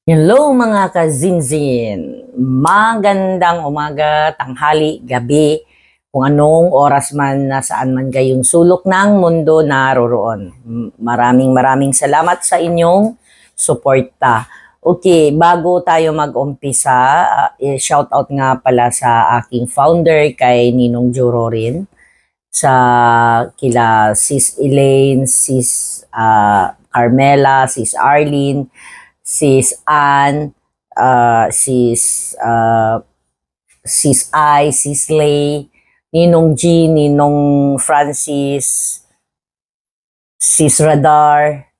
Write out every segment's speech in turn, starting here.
Hello mga kazinzin! Magandang umaga, tanghali, gabi, kung anong oras man nasaan man kayong sulok ng mundo naroroon. Maraming salamat sa inyong suporta. Okay, bago tayo mag-umpisa, shout out nga pala sa aking founder kay Ninong Jurorin, sa kila Sis Elaine, Sis Carmela, Sis Arlene, Sis Ann, Sis I, Sis Lay, Ninong G, Ninong Francis, Sis Radar,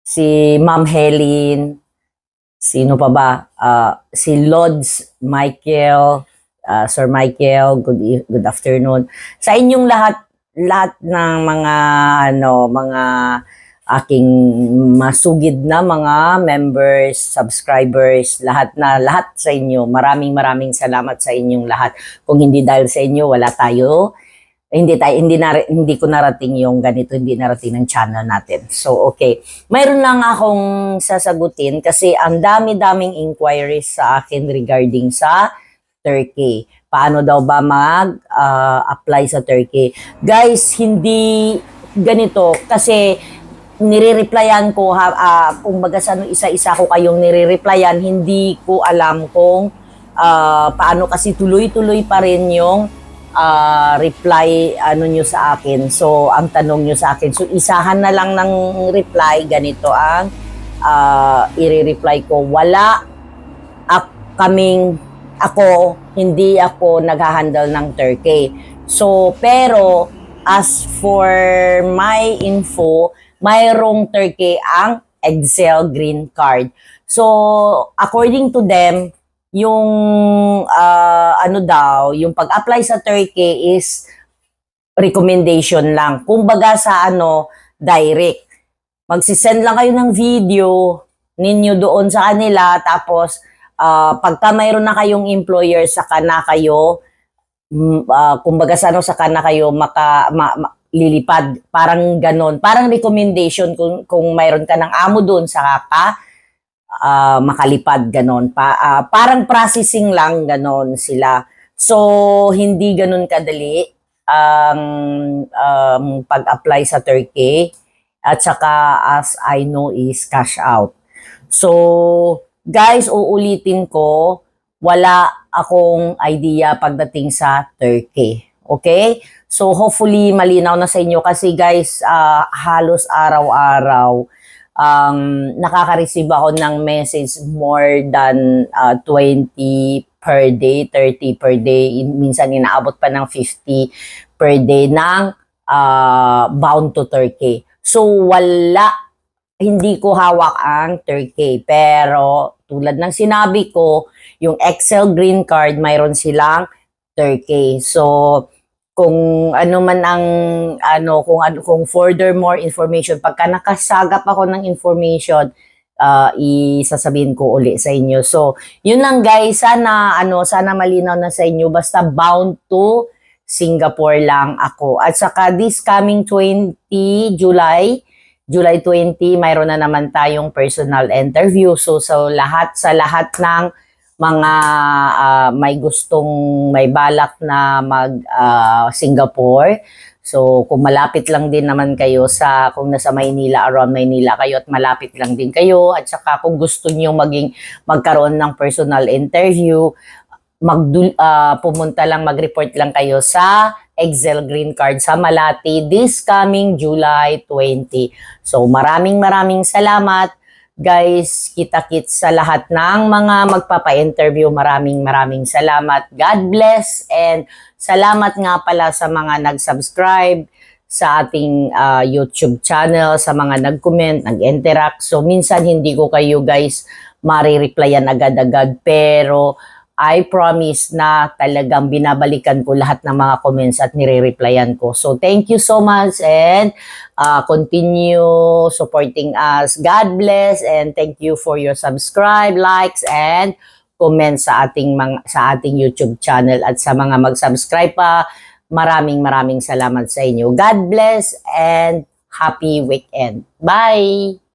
si Ma'am Helen, sino pa ba? Si Lods Michael, Sir Michael, good afternoon. Sa inyong lahat ng mga aking masugid na mga members, subscribers, lahat sa inyo. Maraming salamat sa inyong lahat. Kung hindi dahil sa inyo, wala tayo. Hindi ko narating yung ganito, hindi narating ng channel natin. So, okay. Mayroon lang akong sasagutin kasi ang dami-daming inquiries sa akin regarding sa Turkey. Paano daw ba mag-apply sa Turkey? Guys, hindi ganito kasi nire-replyan ko kung baga sa isa-isa ko kayong nire-replyan, hindi ko alam kung paano kasi tuloy-tuloy pa rin yung reply nyo sa akin. So, ang tanong nyo sa akin. So, isahan na lang ng reply. Ganito ang i-reply ko. Hindi ako nag-handle ng Turkey. So, pero, as for my info, mayroong Turkey ang Excel Green Card. So, according to them, yung yung pag-apply sa Turkey is recommendation lang. Kumbaga sa direct. Magsisend lang kayo ng video ninyo doon sa kanila, tapos pagka mayroon na kayong employer, saka na kayo kumbaga sa saka na kayo lilipad, parang ganon, parang recommendation kung mayroon ka ng amo doon, saka ka makalipad, ganon, parang processing lang, ganon sila. So, hindi ganon kadali ang pag-apply sa Turkey, at saka as I know is cash out. So, guys, uulitin ko, wala akong idea pagdating sa Turkey. Okay? So, hopefully, malinaw na sa inyo kasi guys, halos araw-araw, nakaka-receive ako ng message more than 20 per day, 30 per day. Minsan, inaabot pa ng 50 per day ng bound to Turkey. So, hindi ko hawak ang Turkey. Pero, tulad ng sinabi ko, yung Excel Green Card, mayroon silang Turkey. So, kung ano man ang kung furthermore information, pagka nakasagap ako ng information, isasabihin ko uli sa inyo. So, yun lang guys, sana malinaw na sa inyo, basta bound to Singapore lang ako. At saka this coming July 20, mayroon na naman tayong personal interview. So, sa lahat ng mga may balak na Singapore. So, kung malapit lang din naman kayo kung nasa Maynila, around Maynila kayo at malapit lang din kayo, at saka kung gusto niyo magkaroon ng personal interview, pumunta lang, mag-report lang kayo sa Excel Green Card sa Malati this coming July 20. So, maraming salamat. Guys, kita-kits sa lahat ng mga magpapa-interview. Maraming salamat. God bless, and salamat nga pala sa mga nag-subscribe sa ating YouTube channel, sa mga nag-comment, nag-interact. So, minsan hindi ko kayo guys marireplyan agad-agad, pero I promise na talagang binabalikan ko lahat ng mga comments at nire-replyan ko. So, thank you so much, and continue supporting us. God bless, and thank you for your subscribe, likes, and comments sa ating YouTube channel. At sa mga mag-subscribe pa, maraming salamat sa inyo. God bless, and happy weekend. Bye!